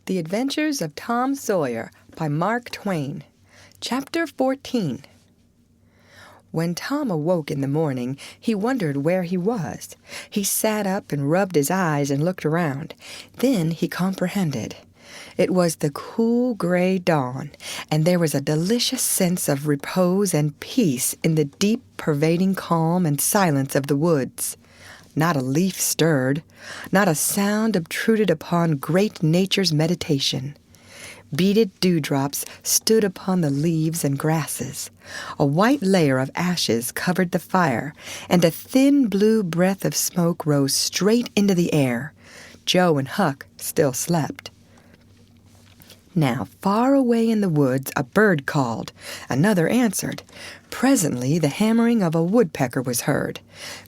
The Adventures of Tom Sawyer by Mark Twain. Chapter 14. When Tom awoke in the morning, he wondered where he was. He sat up and rubbed his eyes and looked around. Then he comprehended. It was the cool gray dawn, and there was a delicious sense of repose and peace in the deep, pervading calm and silence of the woods. Not a leaf stirred, not a sound obtruded upon great nature's meditation. Beaded dewdrops stood upon the leaves and grasses. A white layer of ashes covered the fire, and a thin blue breath of smoke rose straight into the air. Joe and Huck still slept. Now, far away in the woods, a bird called. Another answered. Presently, the hammering of a woodpecker was heard.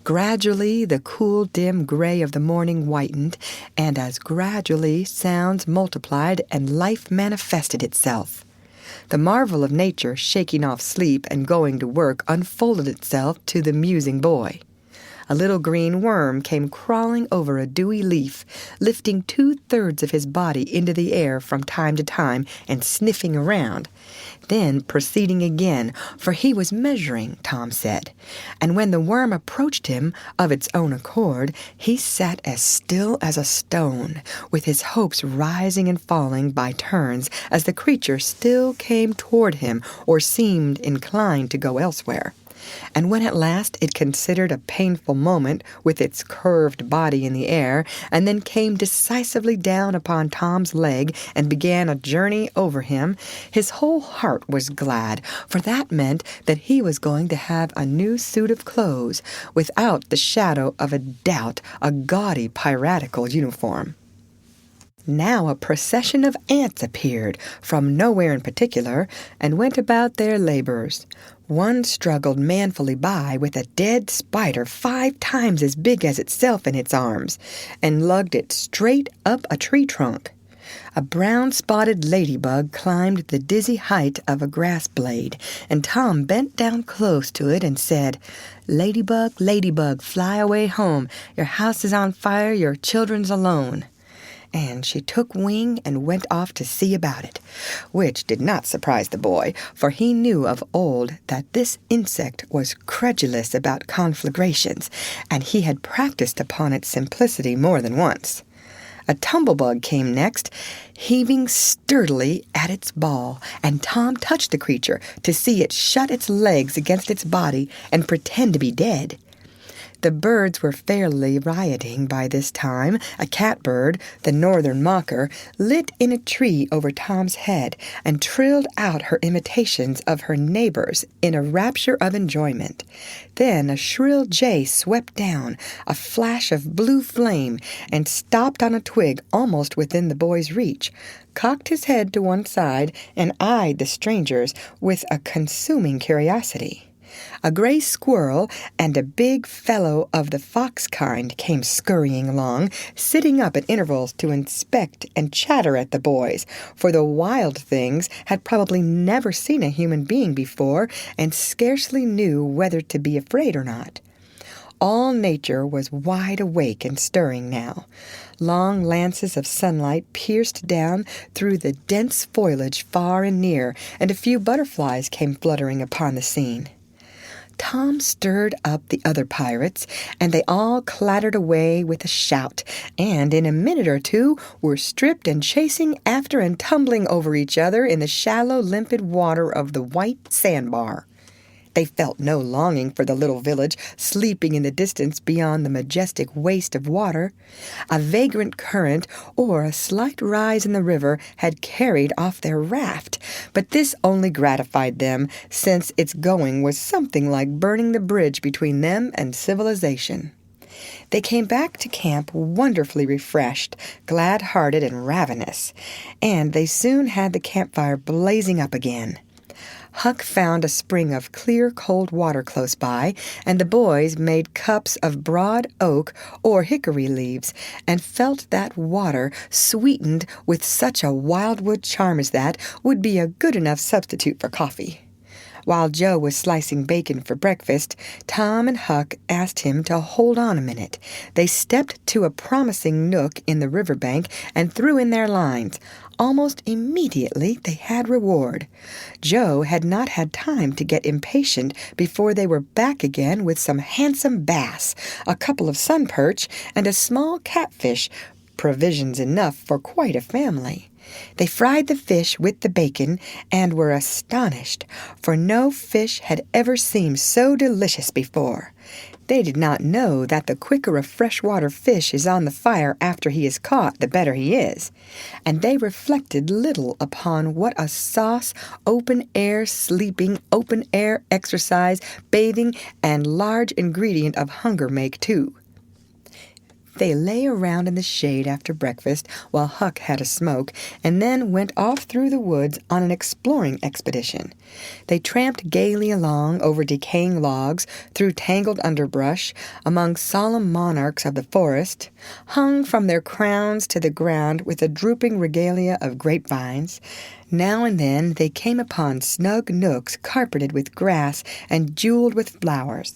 Gradually, the cool, dim gray of the morning whitened, and as gradually sounds multiplied and life manifested itself. The marvel of nature shaking off sleep and going to work unfolded itself to the musing boy. A little green worm came crawling over a dewy leaf, lifting 2/3 of his body into the air from time to time and sniffing around. Then proceeding again, for he was measuring, Tom said. And when the worm approached him of its own accord, he sat as still as a stone, with his hopes rising and falling by turns as the creature still came toward him or seemed inclined to go elsewhere. And when at last it considered a painful moment with its curved body in the air, and then came decisively down upon Tom's leg and began a journey over him, his whole heart was glad, for that meant that he was going to have a new suit of clothes, without the shadow of a doubt, a gaudy piratical uniform. Now a procession of ants appeared, from nowhere in particular, and went about their labors. One struggled manfully by with a dead spider 5 times as big as itself in its arms, and lugged it straight up a tree trunk. A brown-spotted ladybug climbed the dizzy height of a grass blade, and Tom bent down close to it and said, "Ladybug, ladybug, fly away home. Your house is on fire, your children's alone." And she took wing and went off to see about it, which did not surprise the boy, for he knew of old that this insect was credulous about conflagrations, and he had practiced upon its simplicity more than once. A tumblebug came next, heaving sturdily at its ball, and Tom touched the creature to see it shut its legs against its body and pretend to be dead. The birds were fairly rioting by this time. A catbird, the northern mocker, lit in a tree over Tom's head and trilled out her imitations of her neighbors in a rapture of enjoyment. Then a shrill jay swept down, a flash of blue flame, and stopped on a twig almost within the boy's reach, cocked his head to one side, and eyed the strangers with a consuming curiosity. A gray squirrel and a big fellow of the fox kind came scurrying along, sitting up at intervals to inspect and chatter at the boys, for the wild things had probably never seen a human being before and scarcely knew whether to be afraid or not. All nature was wide awake and stirring now. Long lances of sunlight pierced down through the dense foliage far and near, and a few butterflies came fluttering upon the scene. Tom stirred up the other pirates, and they all clattered away with a shout, and in a minute or two were stripped and chasing after and tumbling over each other in the shallow, limpid water of the white sandbar. They felt no longing for the little village sleeping in the distance beyond the majestic waste of water. A vagrant current or a slight rise in the river had carried off their raft, but this only gratified them, since its going was something like burning the bridge between them and civilization. They came back to camp wonderfully refreshed, glad-hearted, and ravenous, and they soon had the campfire blazing up again. Huck found a spring of clear, cold water close by, and the boys made cups of broad oak or hickory leaves, and felt that water, sweetened with such a wildwood charm as that, would be a good enough substitute for coffee. While Joe was slicing bacon for breakfast, Tom and Huck asked him to hold on a minute. They stepped to a promising nook in the riverbank and threw in their lines. Almost immediately they had reward. Joe had not had time to get impatient before they were back again with some handsome bass, a couple of sun perch, and a small catfish, provisions enough for quite a family. They fried the fish with the bacon and were astonished, for no fish had ever seemed so delicious before. They did not know that the quicker a freshwater fish is on the fire after he is caught, the better he is. And they reflected little upon what a sauce open-air sleeping, open-air exercise, bathing, and large ingredient of hunger make, too. They lay around in the shade after breakfast while Huck had a smoke, and then went off through the woods on an exploring expedition. They tramped gaily along over decaying logs, through tangled underbrush, among solemn monarchs of the forest, hung from their crowns to the ground with a drooping regalia of grapevines. Now and then they came upon snug nooks carpeted with grass and jeweled with flowers.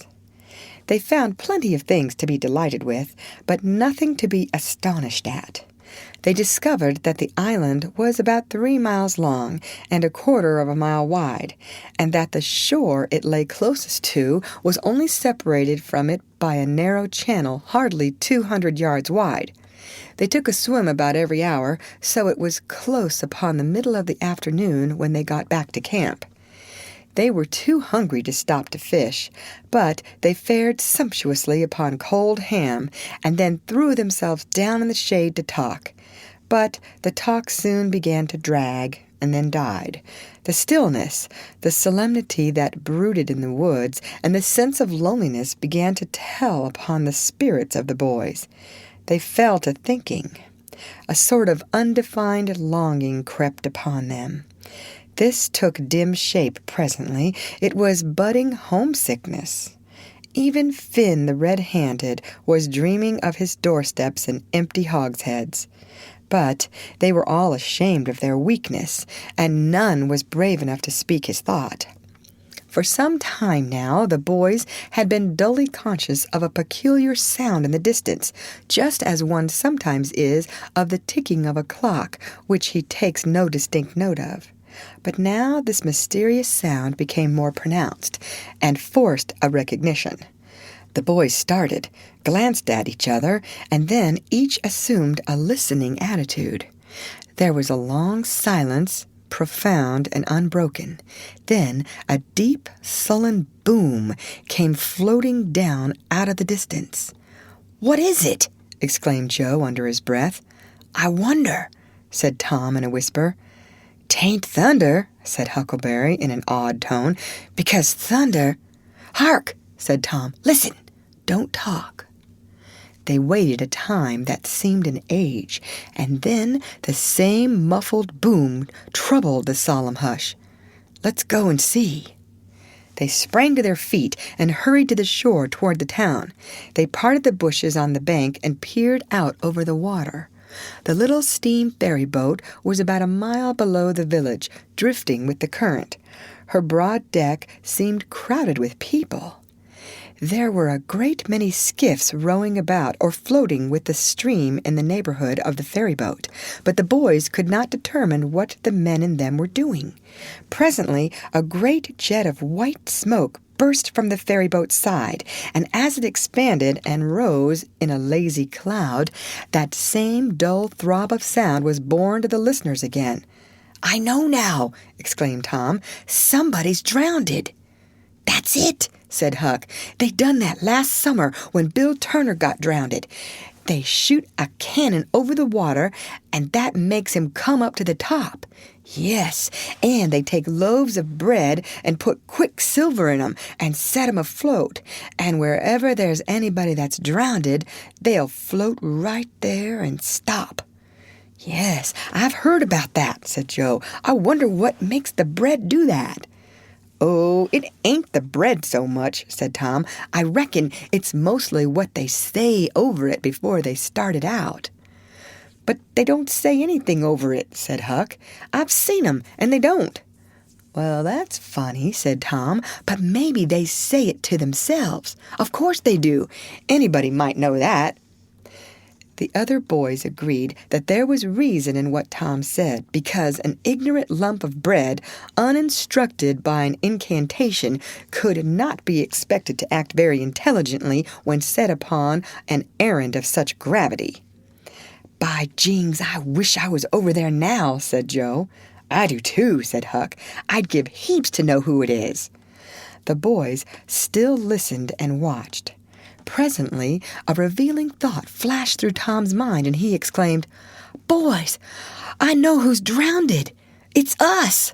They found plenty of things to be delighted with, but nothing to be astonished at. They discovered that the island was about 3 miles long and 1/4 of a mile wide, and that the shore it lay closest to was only separated from it by a narrow channel hardly 200 yards wide. They took a swim about every hour, so it was close upon the middle of the afternoon when they got back to camp. They were too hungry to stop to fish, but they fared sumptuously upon cold ham, and then threw themselves down in the shade to talk. But the talk soon began to drag, and then died. The stillness, the solemnity that brooded in the woods, and the sense of loneliness began to tell upon the spirits of the boys. They fell to thinking. A sort of undefined longing crept upon them. This took dim shape presently. It was budding homesickness. Even Finn the red-handed was dreaming of his doorsteps and empty hogsheads. But they were all ashamed of their weakness, and none was brave enough to speak his thought. For some time now the boys had been dully conscious of a peculiar sound in the distance, just as one sometimes is of the ticking of a clock, which he takes no distinct note of. But now this mysterious sound became more pronounced, and forced a recognition. The boys started, glanced at each other, and then each assumed a listening attitude. There was a long silence, profound and unbroken. Then a deep, sullen boom came floating down out of the distance. "What is it?" exclaimed Joe under his breath. "I wonder," said Tom in a whisper. "'Tain't thunder," said Huckleberry in an awed tone, "because thunder—" "Hark!" said Tom. "Listen! Don't talk." They waited a time that seemed an age, and then the same muffled boom troubled the solemn hush. "Let's go and see." They sprang to their feet and hurried to the shore toward the town. They parted the bushes on the bank and peered out over the water. The little steam ferryboat was about a mile below the village, drifting with the current. Her broad deck seemed crowded with people. There were a great many skiffs rowing about or floating with the stream in the neighborhood of the ferryboat, but the boys could not determine what the men in them were doing. Presently a great jet of white smoke burst from the ferryboat's side, and as it expanded and rose in a lazy cloud, that same dull throb of sound was borne to the listeners again. "I know now," exclaimed Tom. "Somebody's drownded." "That's it," said Huck. "They done that last summer when Bill Turner got drownded. They shoot a cannon over the water, and that makes him come up to the top. Yes, and they take loaves of bread and put quicksilver in 'em and set 'em afloat, and wherever there's anybody that's drownded, they'll float right there and stop." "Yes, I've heard about that," said Joe. "I wonder what makes the bread do that." "Oh, it ain't the bread so much," said Tom. "I reckon it's mostly what they say over it before they start it out." "But they don't say anything over it," said Huck. "I've seen 'em, and they don't." "Well, that's funny," said Tom, "but maybe they say it to themselves. Of course they do. Anybody might know that." The other boys agreed that there was reason in what Tom said, because an ignorant lump of bread, uninstructed by an incantation, could not be expected to act very intelligently when set upon an errand of such gravity. "By jings, I wish I was over there now," said Joe. "I do too," said Huck. "I'd give heaps to know who it is." The boys still listened and watched. Presently, a revealing thought flashed through Tom's mind, and he exclaimed, "Boys, I know who's drowned. It's us!"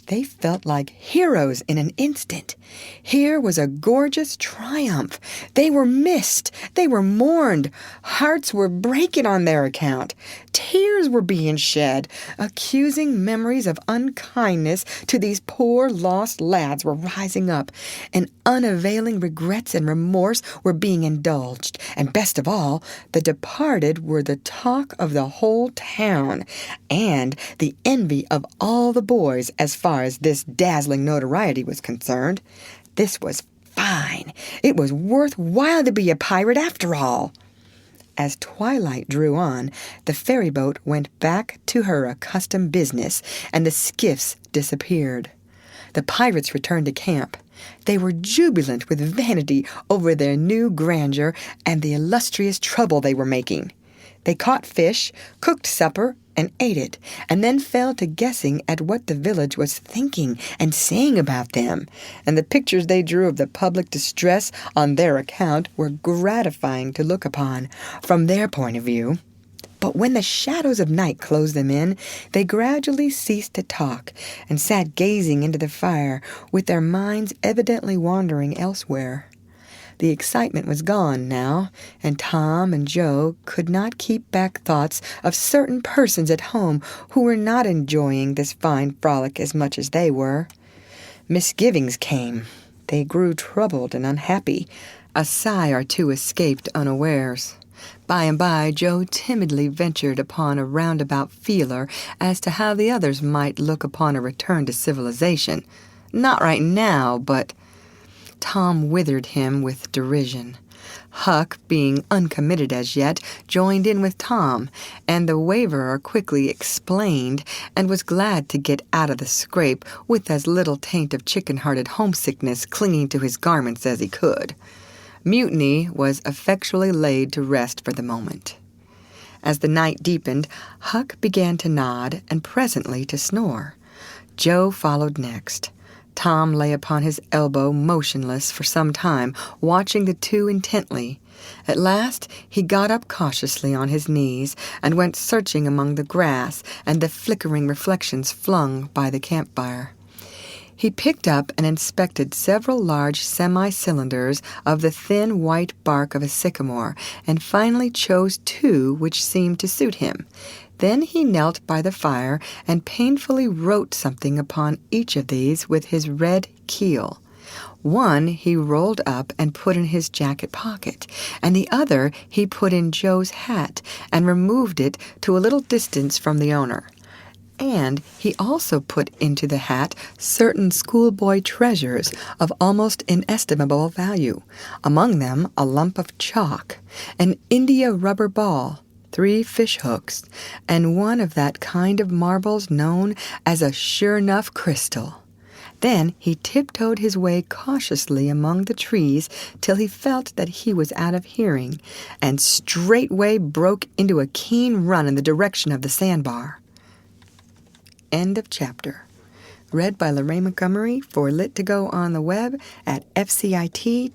They felt like heroes in an instant. Here was a gorgeous triumph. They were missed. They were mourned. Hearts were breaking on their account. Tears were being shed. Accusing memories of unkindness to these poor lost lads were rising up, and unavailing regrets and remorse were being indulged. And best of all, the departed were the talk of the whole town, and the envy of all the boys as far as this dazzling notoriety was concerned. This was fine. It was worth while to be a pirate after all. As twilight drew on, the ferryboat went back to her accustomed business, and the skiffs disappeared. The pirates returned to camp. They were jubilant with vanity over their new grandeur and the illustrious trouble they were making. They caught fish, cooked supper, and ate it, and then fell to guessing at what the village was thinking and saying about them, and the pictures they drew of the public distress on their account were gratifying to look upon from their point of view. But when the shadows of night closed them in, they gradually ceased to talk and sat gazing into the fire, with their minds evidently wandering elsewhere. The excitement was gone now, and Tom and Joe could not keep back thoughts of certain persons at home who were not enjoying this fine frolic as much as they were. Misgivings came. They grew troubled and unhappy. A sigh or two escaped unawares. By and by, Joe timidly ventured upon a roundabout feeler as to how the others might look upon a return to civilization. Not right now, but... Tom withered him with derision. Huck, being uncommitted as yet, joined in with Tom, and the waverer quickly explained and was glad to get out of the scrape with as little taint of chicken-hearted homesickness clinging to his garments as he could. Mutiny was effectually laid to rest for the moment. As the night deepened, Huck began to nod and presently to snore. Joe followed next. Tom lay upon his elbow motionless for some time, watching the two intently. At last he got up cautiously on his knees and went searching among the grass and the flickering reflections flung by the campfire. He picked up and inspected several large semi-cylinders of the thin white bark of a sycamore, and finally chose two which seemed to suit him. Then he knelt by the fire and painfully wrote something upon each of these with his red keel. One he rolled up and put in his jacket pocket, and the other he put in Joe's hat and removed it to a little distance from the owner. And he also put into the hat certain schoolboy treasures of almost inestimable value, among them a lump of chalk, an India rubber ball, 3 fish hooks, and one of that kind of marbles known as a sure-'nough crystal. Then he tiptoed his way cautiously among the trees till he felt that he was out of hearing, and straightway broke into a keen run in the direction of the sandbar. End of chapter. Read by Lorraine Montgomery for Lit to Go on the web at fcit.usf.edu.